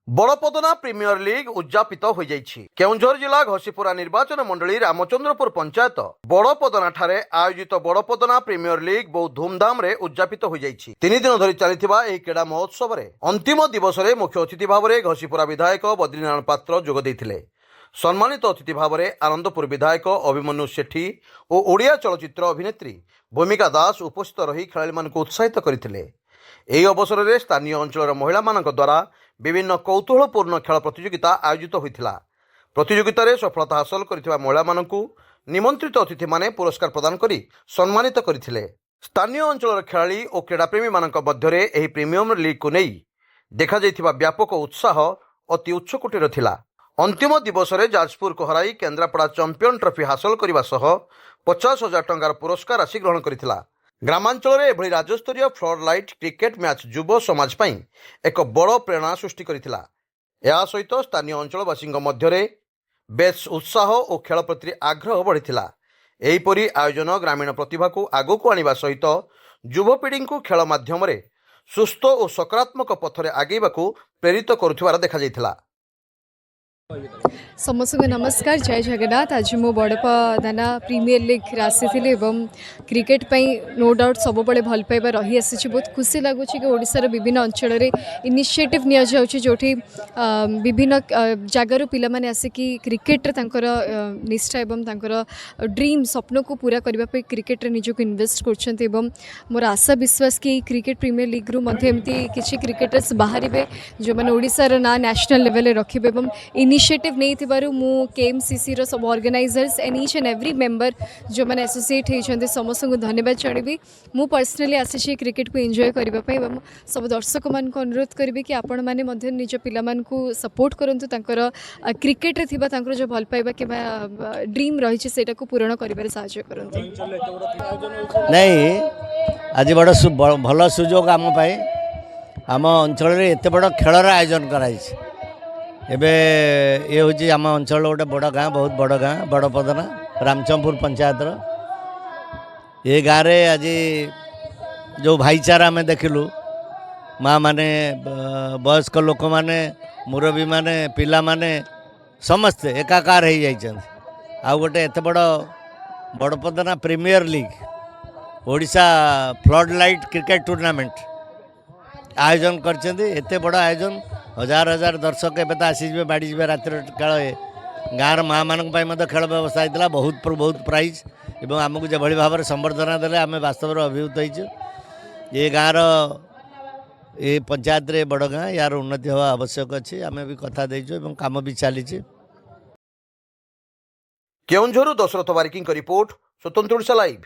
बड़पदना premier league उद्यापित हो जाइछि। केउंझर जिला घसीपुरा निर्वाचन मंडली रामचंद्रपुर पंचायत बड़पदना ठारे आयोजित बड़पदना प्रीमियर लीग बहुत धूमधाम रे उद्यापित हो जाइछि। 3 दिन धरी चलिथिबा एही क्रीड़ा महोत्सव रे अंतिम दिवस रे मुख्य अतिथि भाव में घसीपुरा विधायक बद्रीनारायण पात्र जोग देइथिले। सम्मानित अतिथि भाव में आनंदपुर विधायक अभिमन्यु सेठी और ओडिया चलचित्र अभिनेत्री भूमिका दास उपस्थित रही खेलाड़ी मानक उत्साहित करथिले। ଏହି ଅବସରରେ ସ୍ଥାନୀୟ ଅଞ୍ଚଳର ମହିଳାମାନଙ୍କ ଦ୍ୱାରା ବିଭିନ୍ନ କୌତୂହଳପୂର୍ଣ୍ଣ ଖେଳ ପ୍ରତିଯୋଗିତା ଆୟୋଜିତ ହୋଇଥିଲା। ପ୍ରତିଯୋଗିତାରେ ସଫଳତା ହାସଲ କରିଥିବା ମହିଳାମାନଙ୍କୁ ନିମନ୍ତ୍ରିତ ଅତିଥିମାନେ ପୁରସ୍କାର ପ୍ରଦାନ କରି ସମ୍ମାନିତ କରିଥିଲେ। ସ୍ଥାନୀୟ ଅଞ୍ଚଳର ଖେଳାଳି ଓ କ୍ରୀଡ଼ାପ୍ରେମୀମାନଙ୍କ ମଧ୍ୟରେ ଏହି ପ୍ରିମିୟମ ଲିଗ୍କୁ ନେଇ ଦେଖାଯାଇଥିବା ବ୍ୟାପକ ଉତ୍ସାହ ଅତି ଉଚ୍ଚକୋଟୀର ଥିଲା। ଅନ୍ତିମ ଦିବସରେ ଯାଜପୁରକୁ ହରାଇ କେନ୍ଦ୍ରାପଡ଼ା ଚାମ୍ପିୟନ ଟ୍ରଫି ହାସଲ କରିବା ସହ 50,000 ଟଙ୍କାର ପୁରସ୍କାର ରାଶି ଗ୍ରହଣ କରିଥିଲା। ग्रामांचल एभली राज्यस्तरीय फ्लड लाइट क्रिकेट मैच युव समाज पई एक बड़ प्रेरणा सृष्टि करथिला। या सहित स्थानीय अंचलवासी मध्य बेस उत्साह और खेल प्रति आग्रह बढ़िथिला। एहीपरि आयोजन ग्रामीण प्रतिभा को आगक आनिबा सहित युवपीढ़ी को खेल माध्यम सुस्थ और सकारात्मक पथरे आगेबाकू प्रेरित करुथिबार देखा जाइथिला। समस्त को नमस्कार, जय जगन्नाथ। आज मो बड़पदाना प्रीमियर लीग आसी क्रिकेट नो डाउट सब बड़े भल पाइबा रही आसी। बहुत खुशी लगुच कि ओडिशार विभिन्न अंचल इनिशिएटिव नि जो विभिन्न जगार पिला माने आसिकी क्रिकेट निष्ठा एवं ड्रीम स्वप्न को पूरा करने क्रिकेट निजक इन्वेस्ट कर मोर आशा विश्वास कि क्रिकेट प्रीमियर लीग रु एमती किसी क्रिकेटर्स बाहर जो मैंने ओडिशार ना नेशनल लेवल रखिबे एवं इनिशिएटिव नहीं मु केएमसीसी रो सब organizers and each and every member जो मैंने एसोसिएट होती समस्त को धन्यवाद जणावी। मु पर्सनली आसी क्रिकेट को एंजॉय करने सब दर्शक मान को अनुरोध करी कि आपण मैंने निज पिला को सपोर्ट करंतु क्रिकेट रे थिबा जो भल पाइबा कि ड्रीम रही से पूरण कर साहाय्य करंतु। नहीं आज बड़ भल सुजोग आम आम अंचल एत बड़ खेलर आयोजन कराई। एबे ये हूँ आम अंचल गोटे बड़ गाँ, बहुत बड़ गाँ बड़पदना रामचंद्रपुर पंचायत ये गाँव में आज जो भाईचारा आम देखिलु माँ माने वयस्क लोक माने मुरबी माने पिला माने समस्ते एकाकार हो जाइछन। आ गोटे एत बड़ Badapadana premier league Odisha floodlight cricket tournament आयोजन करछन्ती। एते बड़ आयोजन हजार हजार दर्शक एवं आसीजे बाड़ी जी रात खेल गाँव माँ मान खेल व्यवस्था होता बहुत बहुत प्राइज एवं आमको जो भाव में संबर्धना देले आम वास्तव अभिभूत हो ये गाँव ये पंचायत रे बड़ गाँ यार उन्नति हवा आवश्यक अच्छी आम भी कथा देचु काम भी चली। केउंझर दशरथ बारिकी रिपोर्ट स्वतंत्र ओडिशा लाइव।